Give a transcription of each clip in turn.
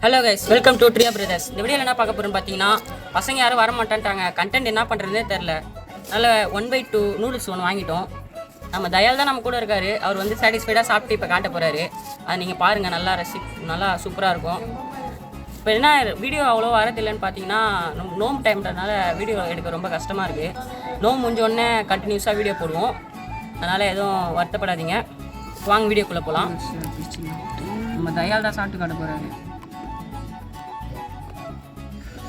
Hello guys, welcome to ட்ரியா brothers. இந்த வீடியோவில் என்ன பார்க்க போகிறோம்னு பார்த்தீங்கன்னா, பசங்க யாரும் வர மாட்டேன்ட்டாங்க. கண்டென்ட் என்ன பண்ணுறதுனே தெரில. அதனால் 1/2 நூடுல்ஸ் ஒன்று வாங்கிட்டோம். நம்ம தயால் தான் நம்ம கூட இருக்கார். அவர் வந்து சாட்டிஸ்ஃபைடாக சாப்பிட்டு இப்போ காட்ட போகிறாரு. அதை நீங்கள் பாருங்கள், நல்லா சூப்பராக இருக்கும். இப்போ என்ன வீடியோ அவ்வளோ வரதில்லைன்னு பார்த்தீங்கன்னா, நோம்பு டைம்ன்றதுனால வீடியோ எடுக்க ரொம்ப கஷ்டமாக இருக்குது. நோம்பு முடிஞ்சோடனே கண்டினியூஸாக வீடியோ போடுவோம். அதனால் எதுவும் வருத்தப்படாதீங்க. வாங்க வீடியோக்குள்ளே போகலாம். நம்ம தயால் தான் சாப்பிட்டு காட்ட போகிறாரு.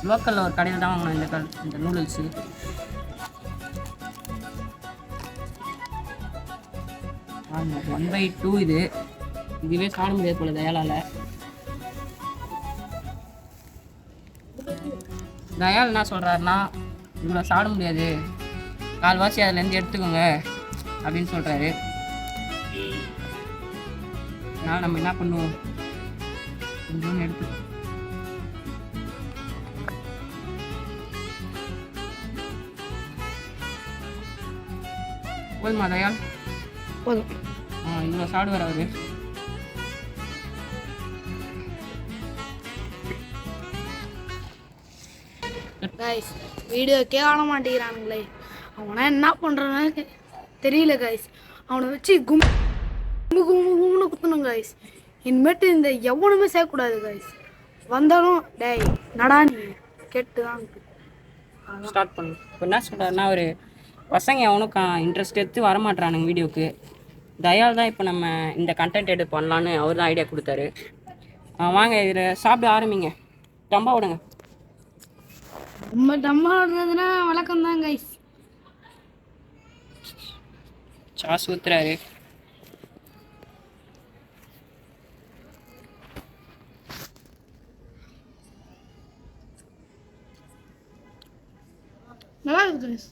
லோக்கலில் ஒரு கடையில் தான் வாங்கணும் இந்த நூடுல்ஸு. ஆமாம், 1/2 இதுவே சாப்பிட முடியாது போல தயாலால். தயால் என்ன சொல்கிறாருன்னா, இவ்வளோ சாப்பிட முடியாது, கால்வாசி அதுலேருந்து எடுத்துக்கோங்க அப்படின்னு சொல்கிறாரு. அதனால் நம்ம என்ன பண்ணுவோம், கொஞ்சம் எடுத்து போதுமா தயால்? போதும். இவ்வளோ சாப்பிடுவார் அவரு. கைஸ், வீடியோக்கே ஆட மாட்டேங்கிறானுங்களே. அவனா என்ன பண்ணுறான்னு தெரியல கைஸ். அவனை வச்சு கும்னு குத்தணும் கைஸ். இனிமேட்டு இந்த எவனுமே சேர்க்கக்கூடாது கைஸ். வந்தாலும் டேய் நடா நீ கேட்டு தான் ஸ்டார்ட் பண்ணு. இப்போ என்ன சொல்கிறாருன்னா, ஒரு பசங்க எவனும் இன்ட்ரெஸ்ட் எடுத்து வரமாட்றானுங்க வீடியோக்கு. தயால் தான் இப்போ நம்ம இந்த கண்டென்ட் எடுத்து பண்ணலான்னு அவர் தான் ஐடியா கொடுத்தாரு. வாங்க இதில் சாப்பிட ஆரம்பிங்க. டம்பா விடுங்க. நம்ம டம்மா விடுறதுனா வழக்கம் தான் கைஸ். சாஸ் ஊத்துறாரு. நல்லா இருக்கு கைஸ்.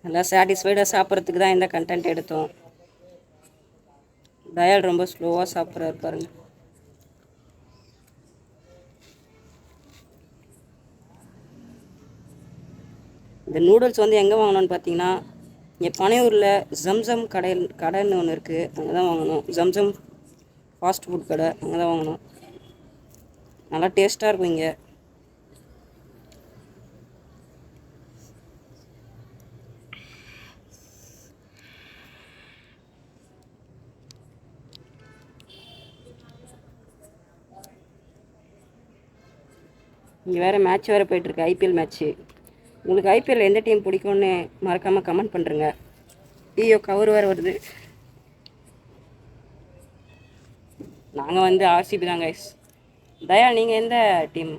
நல்லா சாட்டிஸ்ஃபைடாக சாப்பிட்றதுக்கு தான் இந்த கண்டென்ட் எடுத்தோம். தயால் ரொம்ப ஸ்லோவாக சாப்பிட்றாரு பாருங்க. இந்த நூடுல்ஸ் வந்து எங்கே வாங்கணும்னு பார்த்தீங்கன்னா, இங்கே பனையூரில் ஜம்சம் கடைன்னு ஒன்று இருக்குது, அங்கே தான் வாங்கணும். ஜம்சம் ஃபாஸ்ட் ஃபுட் கடை, அங்கே தான் வாங்கணும். நல்லா டேஸ்ட்டாக இருக்கும் இங்கே. இங்கே வேறு மேட்ச் வேறு போயிட்டுருக்கு, ஐபிஎல் மேட்ச்சு. உங்களுக்கு ஐபிஎல் எந்த டீம் பிடிக்கும்னு மறக்காமல் கமெண்ட் பண்ணுறேங்க. ஐயோ, கவர் வேறு வருது. நாங்கள் வந்து ஆர்சிபி தான் கைஸ். தயா, நீங்கள் எந்த டீம்?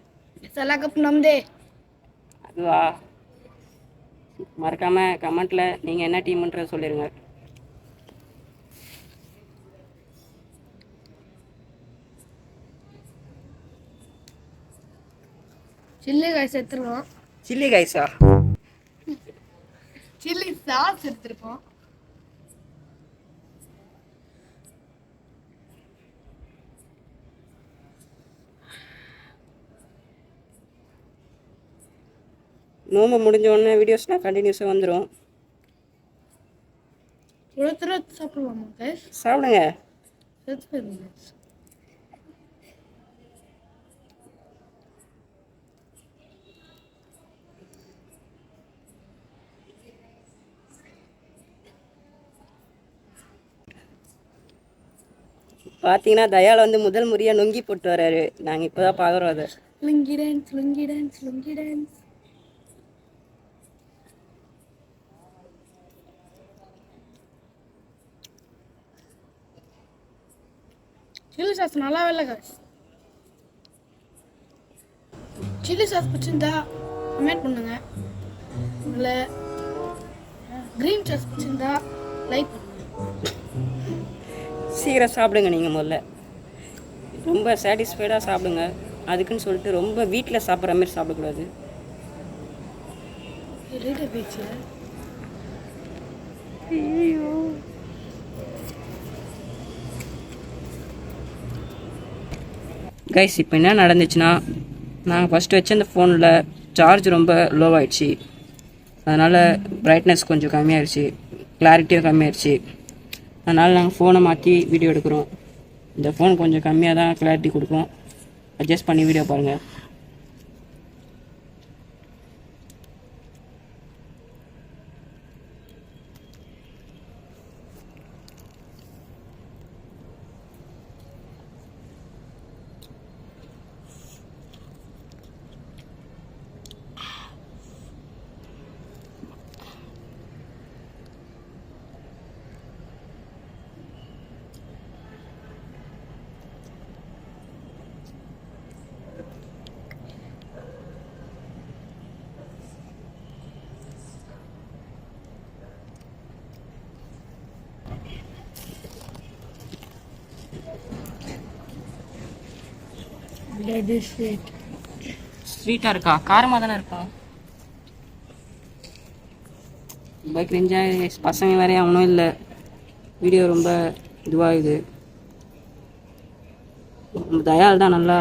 சலா கப் நம்தே. அதுவா? மறக்காமல் கமெண்ட்டில் நீங்கள் என்ன டீம்ன்றதை சொல்லிடுங்க. சில்லி கைஸ் எடுத்துருவோம். சில்லி கைஸா? சில்லி சாஸ் எடுத்துருப்போம். நோம்பு முடிஞ்ச உடனே வீடியோஸ்லாம் கண்டினியூஸாக வந்துடும். ஒருத்தர் சாப்பிடுவாமா கைஸ்? சாப்பிடுங்க. பார்த்தீங்கன்னா தயால் வந்து முதல் முறையாக நொங்கி போட்டு வர்றாரு. நாங்கள் இப்போ தான் பார்க்குறோம் அதை. Lungi dance lungi dance lungi dance. Chilli sauce நல்லாவே இல்லை கைஸ். சில்லி சாஸ் பிடிச்சிருந்தா கமெண்ட் பண்ணுங்க. இல்லை க்ரீன் சாஸ் பிடிச்சிருந்தா லைக் பண்ணுங்க. சீக்கிரம் சாப்பிடுங்க. நீங்கள் முதல்ல ரொம்ப சாட்டிஸ்ஃபைடாக சாப்பிடுங்க. அதுக்குன்னு சொல்லிட்டு ரொம்ப வீட்டில் சாப்பிட்ற மாதிரி சாப்பிடக்கூடாது. Read a picture. கைஸ் இப்போ என்ன நடந்துச்சுன்னா, நாங்கள் ஃபஸ்ட்டு வச்ச அந்த ஃபோனில் சார்ஜ் ரொம்ப லோவாகிடுச்சு. அதனால் பிரைட்னஸ் கொஞ்சம் கம்மியாகிடுச்சு, கிளாரிட்டியும் கம்மியாகிடுச்சு. அதனால் நாங்கள் ஃபோனை மாற்றி வீடியோ எடுக்கிறோம். இந்த ஃபோன் கொஞ்சம் கம்மியாக தான் கிளாரிட்டி கொடுக்கும். அட்ஜஸ்ட் பண்ணி வீடியோ பாருங்கள். ஸ்வீட்டாக இருக்கா? காரமாக தானே இருக்கா? ரொம்ப கிரிஞ்சாக பசங்க வேறையும் அவனும் இல்லை. வீடியோ ரொம்ப இதுவாகுது. தயால் தான் நல்லா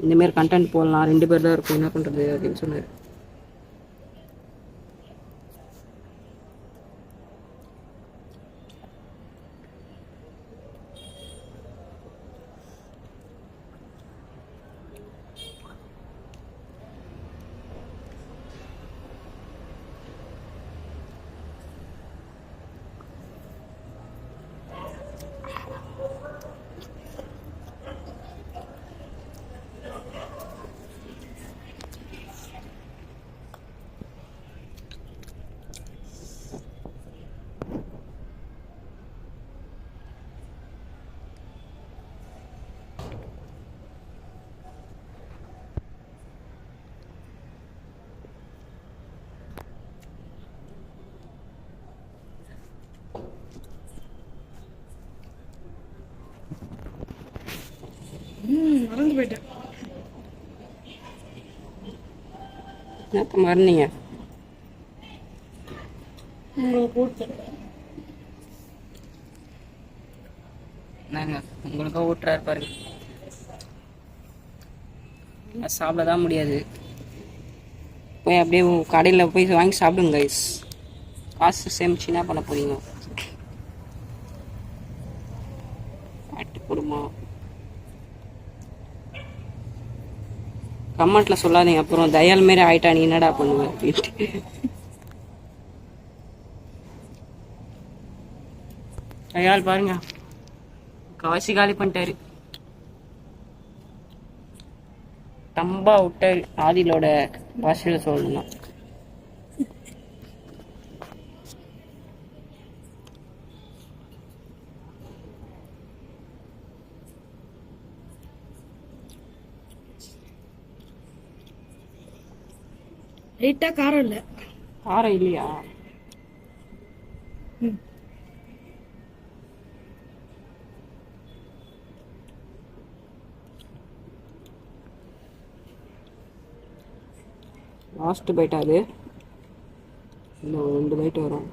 இந்தமாரி கண்டென்ட் போடலாம், 2 பேர் தான் இருக்கும், என்ன பண்ணுறது அப்படின்னு சொன்னார். மறந்து போயிட்டேன். என்னப்ப மறந்தீங்க? உங்களுக்கும் ஊட்டுறாரு பாருங்க. சாப்பிட தான் முடியாது. போய் அப்படியே கடையில் போய் வாங்கி சாப்பிடுங்க கைஸ். காசு சேமிச்சு என்ன பண்ண போறீங்க? பாட்டு குடும்பம். கமெண்ட்ல சொல்லாதீங்க அப்புறம் தயால் மாரி ஆயிட்டா நீ என்னடா பண்ணுவ அப்படின்ட்டு. தயால் பாருங்க கவாசி காலி பண்ணிட்டாரு. தம்பா விட்டாரு. ஆதிலோட பாஷையில சொல்லணும். லைட்டா காரம் இல்லை. காரம் இல்லையா? லாஸ்ட் பைட் அது. இன்னும் 2 பைட் வரும்.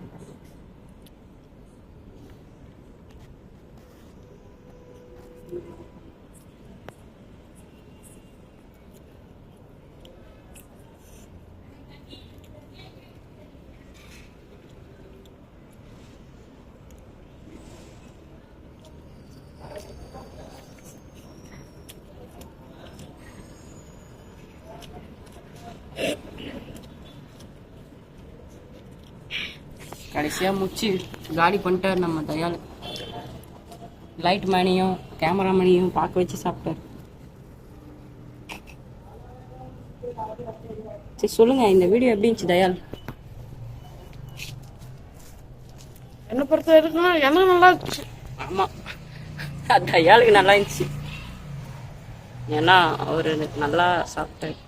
கடைசியாக முடிச்சு காலி பண்ணிட்டார் நம்ம தயால். லைட் மேனையும் கேமராமேனையும் பார்க்க வச்சு சாப்பிட்டார். சரி சொல்லுங்க, இந்த வீடியோ எப்படி இருந்துச்சு தயால்? என்ன பொறுத்த வரைக்கும் எனக்கு நல்லா இருந்துச்சு. ஆமாம், தயாளுக்கு நல்லா இருந்துச்சு. ஏன்னா அவர் நல்லா சாப்பிட்டார்.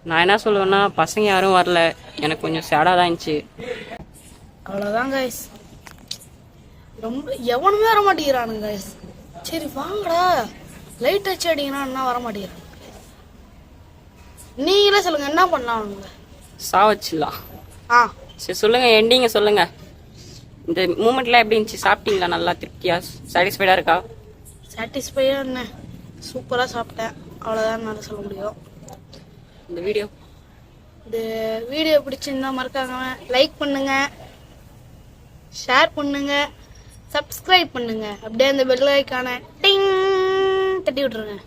நான் என்ன சொல்லுவேன்னா, பசங்க யாரும் வரல, எனக்கு கொஞ்சம் சேடாக தான் இருந்துச்சு. அவ்வளோதான் கைஸ். ரொம்ப எவனுமே வர மாட்டேங்கிறானுங்க கைஸ். சரி வாங்கடா லைட் வச்சு அடிங்கன்னா வர மாட்டேங்கிறான். நீங்களே சொல்லுங்க என்ன பண்ணலாம் அவனுங்க? சாவச்சிடலாம். சரி சொல்லுங்க, எண்டிங்க சொல்லுங்க. இந்த மூமெண்ட்லாம் எப்படி இருந்துச்சு? சாப்பிட்டீங்களா? நல்லா திருப்தியா சாட்டிஸ்ஃபைடாக இருக்கா? சாட்டிஸ்ஃபைடாக என்ன சூப்பராக சாப்பிட்டேன். அவ்வளோதான் நான் சொல்ல முடியும். இந்த வீடியோ பிடிச்சிருந்தா மறக்காம லைக் பண்ணுங்க, ஷேர் பண்ணுங்க, சப்ஸ்கிரைப் பண்ணுங்க. அப்படியே அந்த பெல் ஐகானை டிங் தட்டி விட்டுருங்க.